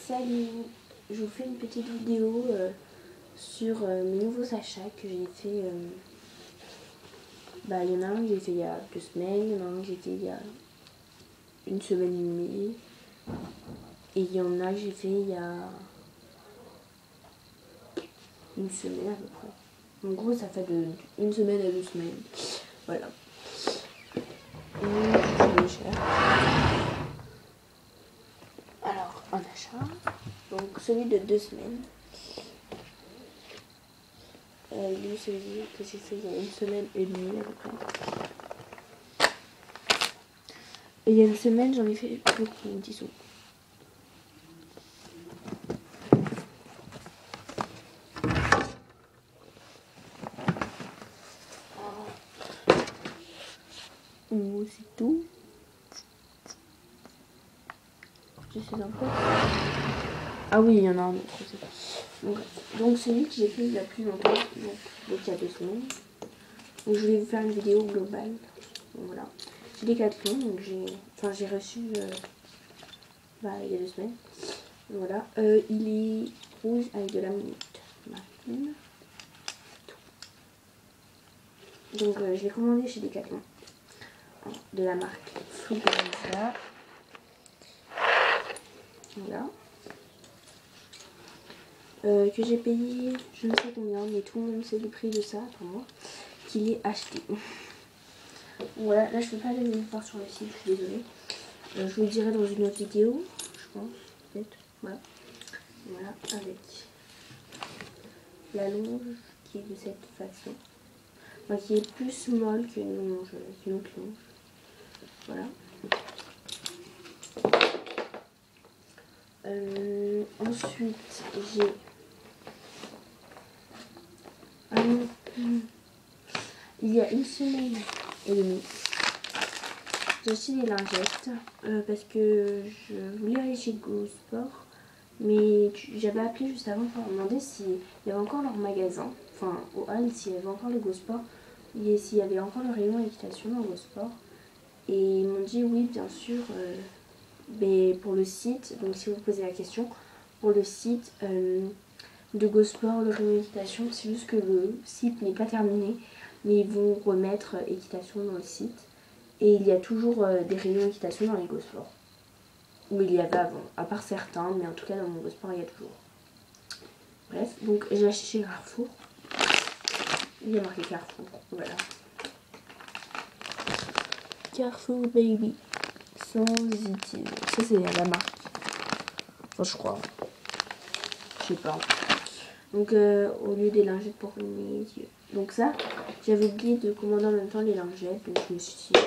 Salut, je vous fais une petite vidéo sur mes nouveaux achats que j'ai fait. Il y en a un que j'ai fait il y a 2 semaines, il y en a un que j'ai fait il y a 1 semaine et demie, et il y en a que j'ai fait il y a 1 semaine à peu près. En gros, ça fait de 1 semaine à 2 semaines. Voilà. Et c'est cher. Alors, un achat. Donc, celui de 2 semaines. Lui, celui que j'ai fait il y a 1 semaine et demie à peu près. Et il y a 1 semaine, j'en ai fait beaucoup, disons. C'est tout. J'essaie d'un peu. Ah oui, il y en a un autre aussi. Donc celui que j'ai fait il y a plus longtemps, donc il y a 2 semaines. Donc je voulais vous faire une vidéo globale. Donc voilà. J'ai Decathlon, donc j'ai reçu il y a 2 semaines. Donc voilà. Il est rouge avec de la marine. Donc je l'ai commandé chez Decathlon. De la marque Fluenza. Voilà. Que j'ai payé je ne sais combien, mais tout le monde sait le prix de ça pour moi, qu'il est acheté. Voilà, là je peux pas aller le voir sur le site, je suis désolée. Je vous le dirai dans une autre vidéo, je pense, peut-être. Voilà. Voilà, avec la longe qui est de cette façon. Enfin, qui est plus molle qu'une autre longe. Voilà. Ensuite, j'ai il y a 1 semaine et demie, j'ai acheté des lingettes parce que je voulais aller chez Go Sport, mais j'avais appelé juste avant pour demander s'il y avait encore leur magasin, enfin au Hall, s'il y avait encore le Go Sport, et s'il y avait encore le rayon équitation dans Go Sport. Et ils m'ont dit oui, bien sûr, mais pour le site, donc si vous posez la question, pour le site de Go Sport, le rayon équitation, c'est juste que le site n'est pas terminé, mais ils vont remettre équitation dans le site. Et il y a toujours des rayons équitation dans les Go Sport. Où il y avait avant, à part certains, mais en tout cas dans mon Go Sport il y a toujours. Bref, donc j'ai acheté chez Carrefour. Il y a marqué Carrefour, voilà. Carrefour Baby. Sensitive. Ça c'est la marque. Enfin je crois. Je sais pas. Donc au lieu des lingettes pour mes yeux. Donc ça, j'avais oublié de commander en même temps les lingettes. Donc je me suis dit,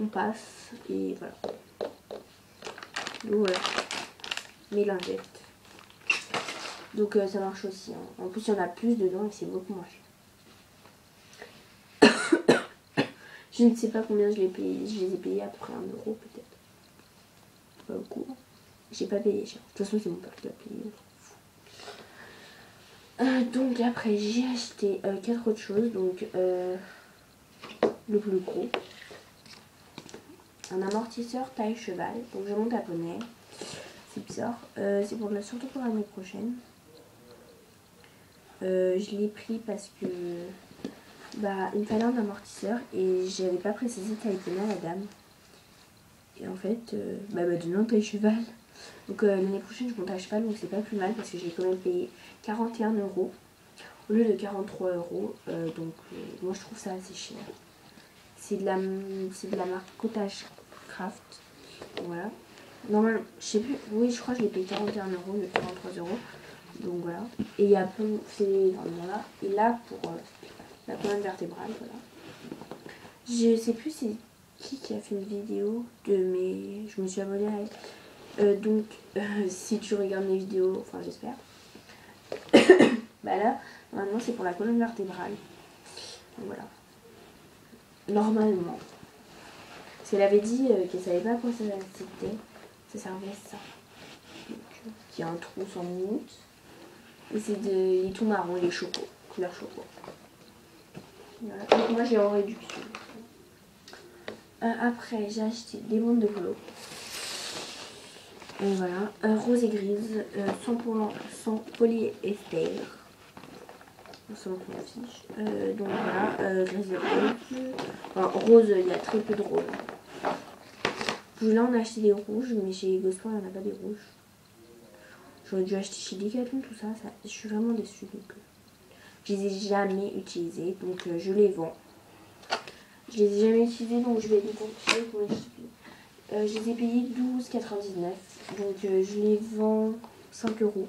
on passe. Et voilà. Donc voilà. Mes lingettes. Donc ça marche aussi. Hein. En plus il y en a plus dedans et c'est beaucoup moins cher. Je ne sais pas combien je les ai payés. Je les ai payés à peu près 1 euro peut-être. Pas beaucoup. J'ai pas payé cher. De toute façon c'est mon père qui l'a payé. Donc après j'ai acheté 4 autres choses. Donc le plus gros. Un amortisseur taille cheval. Donc je monte à poney. C'est bizarre. C'est surtout pour l'année prochaine. Je l'ai pris parce que il me fallait un amortisseur et j'avais pas précisé taille poney à la dame. Et en fait, donnant taille cheval. Donc l'année prochaine je monte à cheval, donc c'est pas plus mal parce que j'ai quand même payé 41 € au lieu de 43 €. Donc moi je trouve ça assez cher. C'est de la marque Cottage Craft. Voilà. Normalement, je sais plus, oui je crois que je l'ai payé 41 € au lieu de 43 €. Donc voilà. Et il y a peu, c'est voilà. Et là pour la colonne vertébrale, voilà. Je sais plus c'est qui a fait une vidéo de mes... Je me suis abonnée à elle. Donc si tu regardes mes vidéos, enfin j'espère. Là, normalement c'est pour la colonne vertébrale. Donc voilà. Normalement. Parce qu'elle avait dit qu'elle savait pas à quoi ça servait. Ça servait à ça. Donc il y a un trou sans minutes. Et il est tout marron, il est choco, couleur choco. Voilà. Donc moi j'ai en réduction. Après j'ai acheté des bandes de polo. Voilà, rose et grise, 100% polyester. Ça montre la fiche. Donc voilà, grise et rose. Enfin, rose, il y a très peu de rose. Je voulais en acheter des rouges, mais chez Gosport, il n'y en a pas des rouges. J'aurais dû acheter chez Decathlon, tout ça, je suis vraiment déçue. Donc, je les ai jamais utilisés, donc je les vends. Je les ai jamais utilisés, donc je vais les vendre. Je les ai payés 12,99. Donc je les vends 5 €.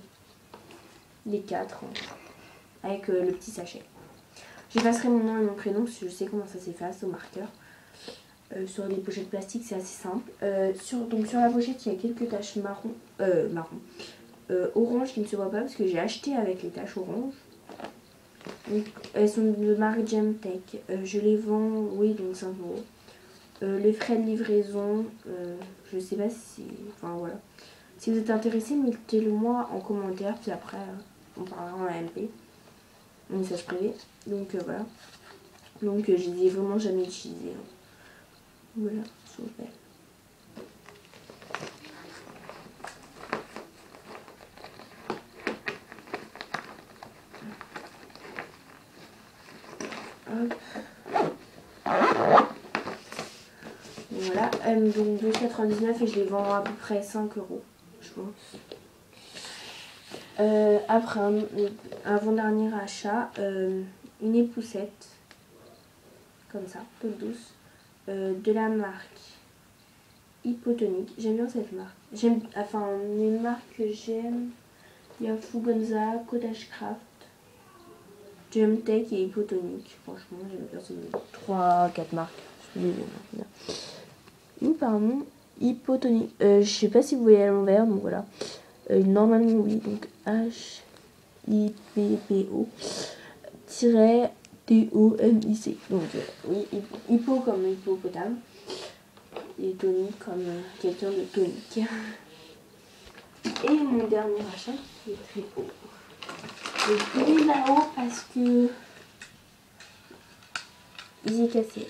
Les 4, avec le petit sachet. J'effacerai mon nom et mon prénom parce que je sais comment ça s'efface au marqueur. Sur des pochettes plastiques, c'est assez simple. Donc sur la pochette, il y a quelques taches orange qui ne se voient pas parce que j'ai acheté avec les taches orange. Donc, elles sont de marque Gemtech. Je les vends, oui, donc 5 €. Les frais de livraison, je sais pas si... Enfin voilà. Si vous êtes intéressé, mettez-le moi en commentaire. Puis après, on parlera en AMP. Un message privé. Donc voilà. Donc je les ai vraiment jamais utilisés. Voilà, s'il vous plaît. Hop. Voilà, donc 2,99 et je les vends à peu près 5 €, je pense. Après, avant-dernier achat, une époussette, comme ça, toute douce, de la marque Hypotonique. J'aime bien cette marque. Enfin, les marques que j'aime, il y a Fugonza, Cottage Craft, Gemtech et Hypotonique. Franchement, j'aime bien ces 3-4 marques. Je vais les dire. Pardon, Hypotonique. Je sais pas si vous voyez à l'envers, donc voilà. Normalement, oui, donc HIPPO-TONIC. Donc, oui, hypo comme hippopotame. Et tonique comme quelqu'un de tonique. Et mon dernier achat qui est très haut. Il est là-haut parce que il est cassé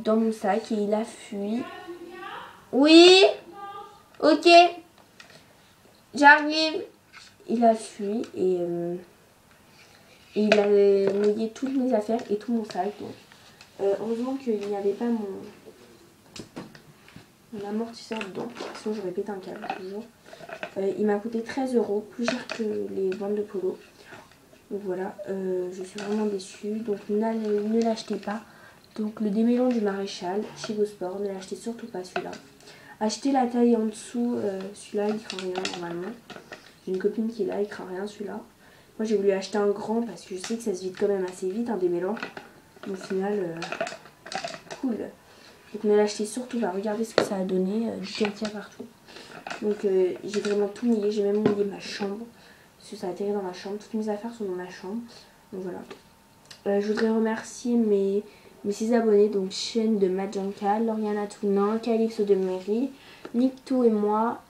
dans mon sac et il a fui. Oui, ok, j'arrive. Il a fui et il a mouillé toutes mes affaires et tout mon sac. Donc, heureusement qu'il n'y avait pas mon amortisseur dedans, sinon j'aurais pété un câble toujours. Il m'a coûté 13 €, plus cher que les bandes de polo. Donc voilà, je suis vraiment déçue. Donc ne l'achetez pas. Donc le démêlant du maréchal chez Gosport, ne l'achetez surtout pas celui-là. Achetez la taille en dessous, celui-là il craint rien normalement. J'ai une copine qui est là, il craint rien celui-là. Moi j'ai voulu acheter un grand parce que je sais que ça se vide quand même assez vite un démêlant. Au final, cool. Donc ne l'achetez surtout pas, regardez ce que ça a donné, du caca partout. Donc j'ai vraiment tout mouillé, j'ai même mouillé ma chambre. Parce que ça a atterri dans ma chambre, toutes mes affaires sont dans ma chambre. Donc voilà. Je voudrais remercier mes 6 abonnés, donc chaîne de Majanka, Lauriana Tounan, Calypso de Mary, Nictou et moi,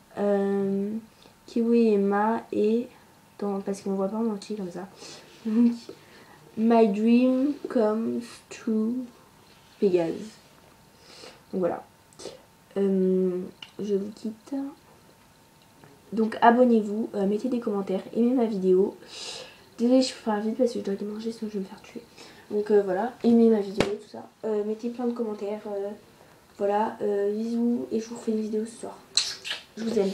Kiwi et Ma et... parce qu'on voit pas mon petit comme ça. Donc, My Dream Comes True Pégase. Donc voilà. Je vous quitte. Donc abonnez-vous, mettez des commentaires, aimez ma vidéo. Désolée, je ferai vite parce que je dois aller manger sinon je vais me faire tuer. Donc voilà, aimez ma vidéo, tout ça. Mettez plein de commentaires. Voilà, bisous et je vous refais une vidéo ce soir. Je vous aime.